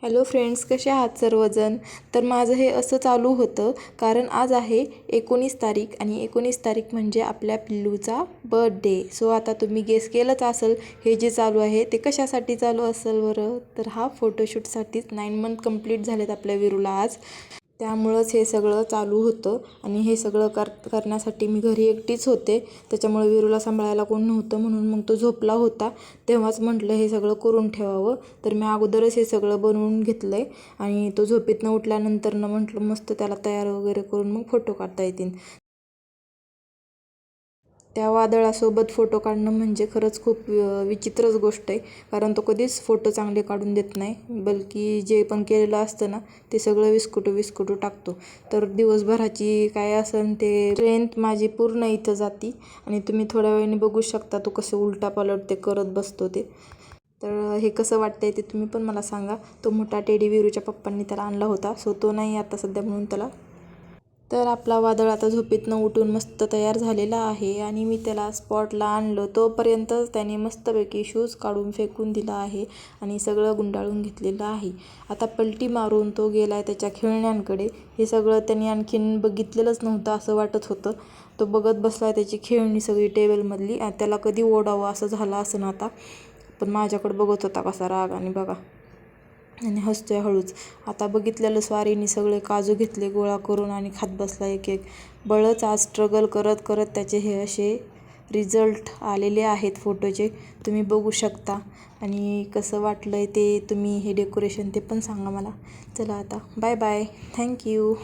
Hello friends, कसे आहात सर्वजण. तर माझं हे असं चालू होतं कारण आज आहे 19 तारीख आणि 19 तारीख म्हणजे आपल्या पिल्लूचा बर्थडे. सो आता तुम्ही गेस केलंच असेल हे जे चालू आहे ते कशासाठी चालू असेल बरं. तर हा फोटोशूटसाठीच 9 मंथ कंप्लीट झालेत आपल्या विरूला आज. त्यामुळंच हे सगळं चालू होतं आणि हे सगळं करण्यासाठी मी घरी एकटीच होते. त्याच्यामुळे विरूला सांभाळायला कोण नव्हतं म्हणून मग तो झोपला होता. तेव्हाच म्हटलं हे सगळं करून ठेवावं. तर मी अगोदरच हे सगळं बनवून घेतलं आहे आणि तो झोपेतनं उठल्यानंतरनं म्हटलं मस्त त्याला तयार वगैरे करून मग फोटो काढता येतील. त्या वादळासोबत फोटो काढणं म्हणजे खरंच खूप विचित्रच गोष्ट आहे. कारण तो कधीच फोटो चांगले काढून देत नाही, बल्कि जे पण केलेलं असतं ना ते सगळं विस्कुटू टाकतो. तर दिवसभराची काय असेल ते स्ट्रेंथ माझी पूर्ण इथं जाती आणि तुम्ही थोड्या वेळाने बघू शकता तो कसं उलटापालट ते करत बसतो ते. तर हे कसं वाटतंय ते तुम्ही पण मला सांगा. तो मोठा टेडी विरूच्या पप्पांनी त्याला आणला होता, सो तो नाही आता सध्या म्हणून त्याला. तर आपला वादळ आता झोपेतनं उठून मस्त तयार झालेला आहे आणि मी त्याला स्पॉटला आणलं. तोपर्यंत त्याने मस्तपैकी शूज काढून फेकून दिला आहे आणि सगळं गुंडाळून घेतलेलं आहे. आता पलटी मारून तो गेला आहे त्याच्या खेळण्यांकडे. हे सगळं त्यांनी आणखीन बघितलेलंच नव्हतं असं वाटत होतं. तो बघत बसला त्याची खेळणी सगळी टेबलमधली आणि त्याला कधी ओढावं असं झालं असं ना आता. पण माझ्याकडे बघत होता कसा रागाने बघा आणि हसतोय हळूच. आता बघितलेलं स्वारीने सगळे काजू घेतले गोळा करून आणि खात बसला एक एक. बळच आज स्ट्रगल करत करत त्याचे हे असे रिझल्ट आलेले आहेत फोटोचे, तुम्ही बघू शकता. आणि कसं वाटलं आहे ते तुम्ही हे डेकोरेशन ते पण सांगा मला. चला आता बाय बाय, थँक्यू.